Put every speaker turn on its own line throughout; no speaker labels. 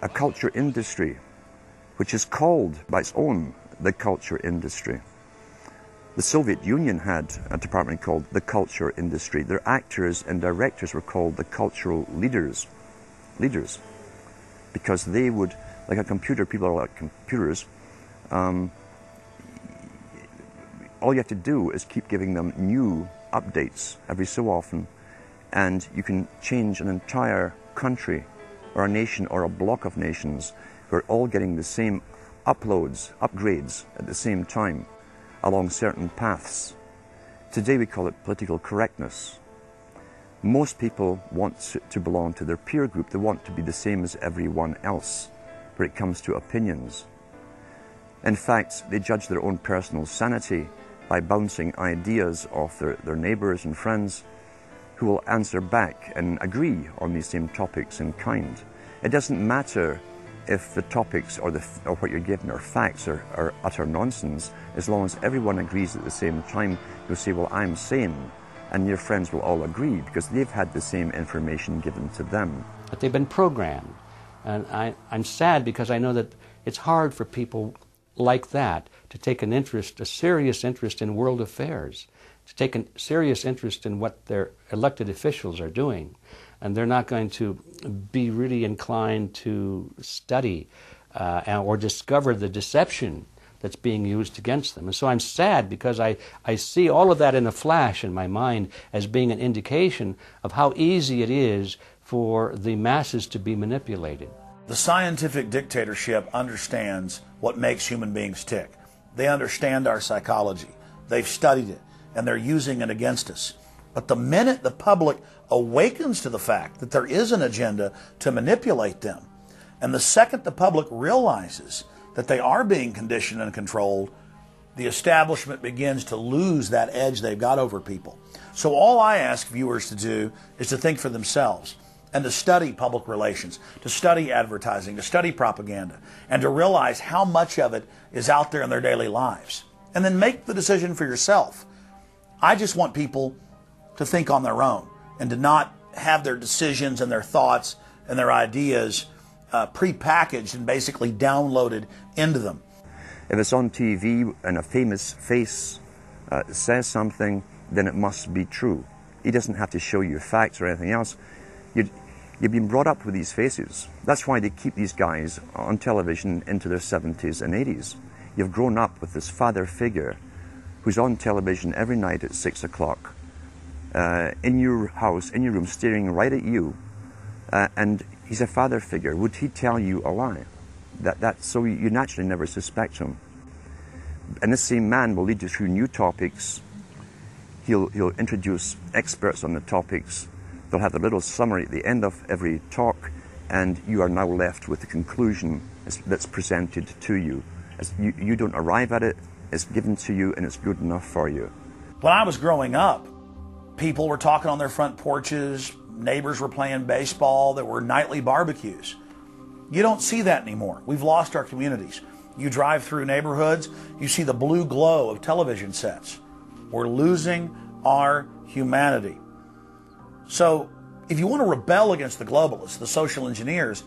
a culture industry, which is called by its own the culture industry. The Soviet Union had a department called the culture industry. Their actors and directors were called the cultural leaders, because they would, like a computer, people are like computers, all you have to do is keep giving them new updates every so often, and you can change an entire country or a nation or a block of nations who are all getting the same upgrades at the same time along certain paths. Today we call it political correctness. Most people want to belong to their peer group. They want to be the same as everyone else when it comes to opinions. In fact, they judge their own personal sanity by bouncing ideas off their neighbors and friends who will answer back and agree on these same topics in kind. It doesn't matter if the topics or what you're given are facts or utter nonsense. As long as everyone agrees at the same time, you'll say, well, I'm sane, and your friends will all agree because they've had the same information given to them.
But they've been programmed, and I'm sad because I know that it's hard for people like that to take an interest, a serious interest in world affairs, to take a serious interest in what their elected officials are doing. And they're not going to be really inclined to study or discover the deception that's being used against them. And so I'm sad because I see all of that in a flash in my mind as being an indication of how easy it is for the masses to be manipulated.
The scientific dictatorship understands what makes human beings tick. They understand our psychology. They've studied it, and they're using it against us. But the minute the public awakens to the fact that there is an agenda to manipulate them, and the second the public realizes that they are being conditioned and controlled, the establishment begins to lose that edge they've got over people. So all I ask viewers to do is to think for themselves and to study public relations, to study advertising, to study propaganda, and to realize how much of it is out there in their daily lives. And then make the decision for yourself. I just want people to think on their own and to not have their decisions and their thoughts and their ideas pre-packaged and basically downloaded into them.
If it's on TV and a famous face says something, then it must be true. He doesn't have to show you facts or anything else. You've been brought up with these faces. That's why they keep these guys on television into their 70s and 80s. You've grown up with this father figure who's on television every night at 6 o'clock. In your house, in your room, staring right at you, and he's a father figure. Would he tell you a lie? So you naturally never suspect him. And this same man will lead you through new topics. He'll introduce experts on the topics. They'll have a little summary at the end of every talk, and you are now left with the conclusion that's presented to you. You don't arrive at it, it's given to you, and it's good enough for you.
When I was growing up, people were talking on their front porches, neighbors were playing baseball, there were nightly barbecues. You don't see that anymore. We've lost our communities. You drive through neighborhoods, you see the blue glow of television sets. We're losing our humanity. So if you want to rebel against the globalists, the social engineers,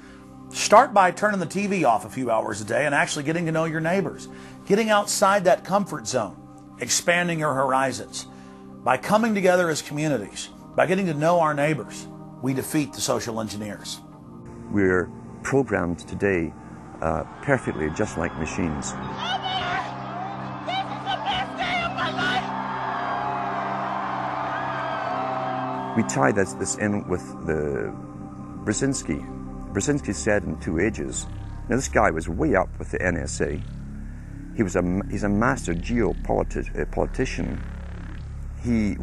start by turning the TV off a few hours a day and actually getting to know your neighbors. Getting outside that comfort zone, expanding your horizons. By coming together as communities, by getting to know our neighbors, we defeat the social engineers.
We're programmed today perfectly, just like machines. We tie this in with the Brzezinski. Brzezinski said in 2 Ages. Now this guy was way up with the NSA. He's a master geopolitician. He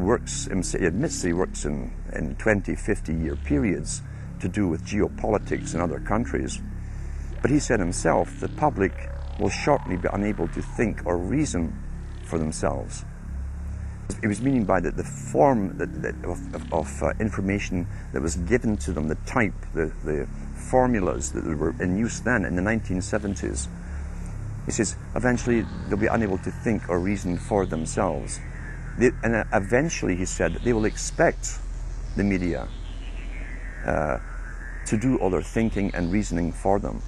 admits he works in 20, 50-year periods to do with geopolitics in other countries. But he said himself, the public will shortly be unable to think or reason for themselves. It was meaning by that the form of information that was given to them, the type, the formulas that were in use then in the 1970s. He says, eventually they'll be unable to think or reason for themselves. And eventually, he said, they will expect the media to do all their thinking and reasoning for them.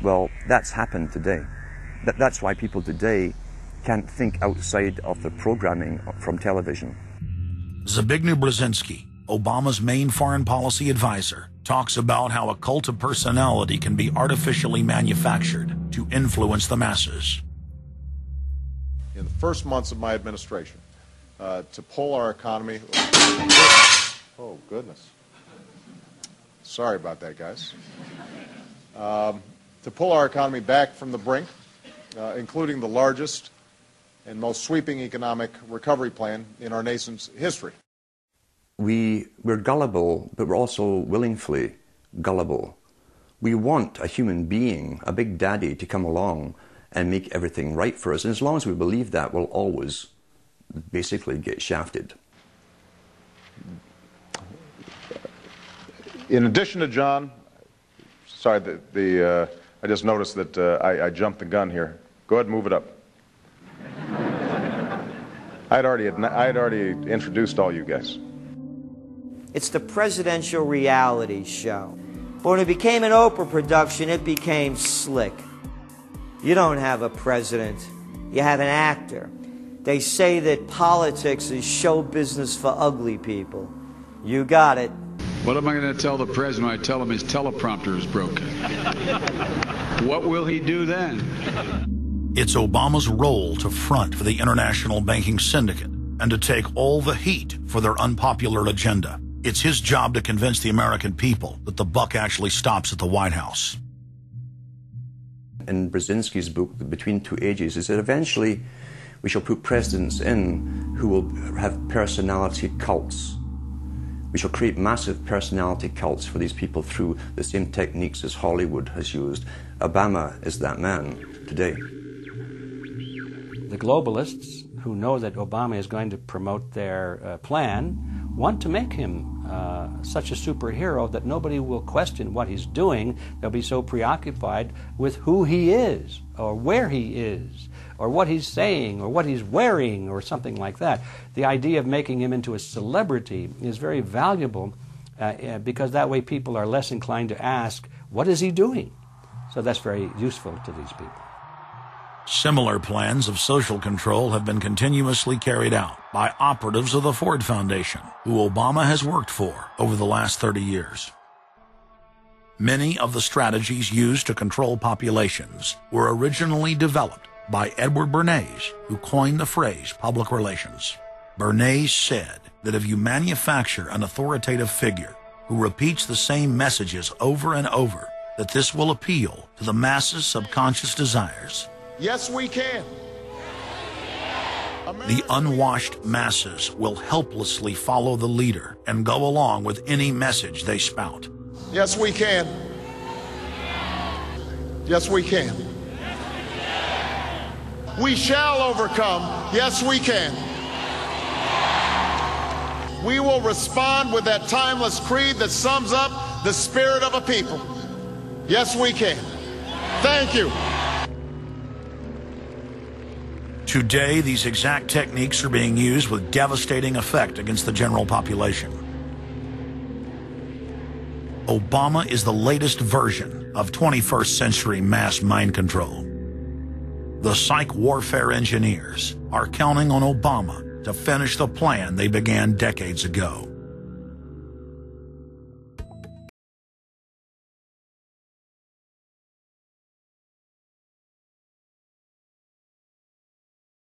Well, that's happened today. That's why people today can't think outside of the programming from television.
Zbigniew Brzezinski, Obama's main foreign policy advisor, talks about how a cult of personality can be artificially manufactured to influence the masses.
In the first months of my administration, to pull our economy... Oh, goodness. Sorry about that, guys. To pull our economy back from the brink, including the largest and most sweeping economic recovery plan in our nation's history.
We're gullible, but we're also willingly gullible. We want a human being, a big daddy, to come along and make everything right for us. And as long as we believe that, we'll always basically get shafted.
In addition to John, sorry, I just noticed that I jumped the gun here. Go ahead and move it up. I had already introduced all you guys.
It's the presidential reality show. But when it became an Oprah production, it became slick. You don't have a president, you have an actor. They say that politics is show business for ugly people. You got it.
What am I going to tell the president when I tell him his teleprompter is broken? What will he do then?
It's Obama's role to front for the international banking syndicate and to take all the heat for their unpopular agenda. It's his job to convince the American people that the buck actually stops at the White House.
In Brzezinski's book, Between Two Ages, is that eventually we shall put presidents in who will have personality cults. We shall create massive personality cults for these people through the same techniques as Hollywood has used. Obama is that man today.
The globalists, who know that Obama is going to promote their plan, want to make him such a superhero that nobody will question what he's doing. They'll be so preoccupied with who he is, or where he is, or what he's saying, or what he's wearing, or something like that. The idea of making him into a celebrity is very valuable because that way people are less inclined to ask, what is he doing? So that's very useful to these people.
Similar plans of social control have been continuously carried out by operatives of the Ford Foundation, who Obama has worked for over the last 30 years. Many of the strategies used to control populations were originally developed by Edward Bernays, who coined the phrase public relations. Bernays said that if you manufacture an authoritative figure who repeats the same messages over and over, that this will appeal to the masses' subconscious desires.
Yes, we can.
The unwashed masses will helplessly follow the leader and go along with any message they spout.
Yes, we can. Yes, we can. We shall overcome. Yes, we can. We will respond with that timeless creed that sums up the spirit of a people. Yes, we can. Thank you.
Today, these exact techniques are being used with devastating effect against the general population. Obama is the latest version of 21st century mass mind control. The psych warfare engineers are counting on Obama to finish the plan they began decades ago.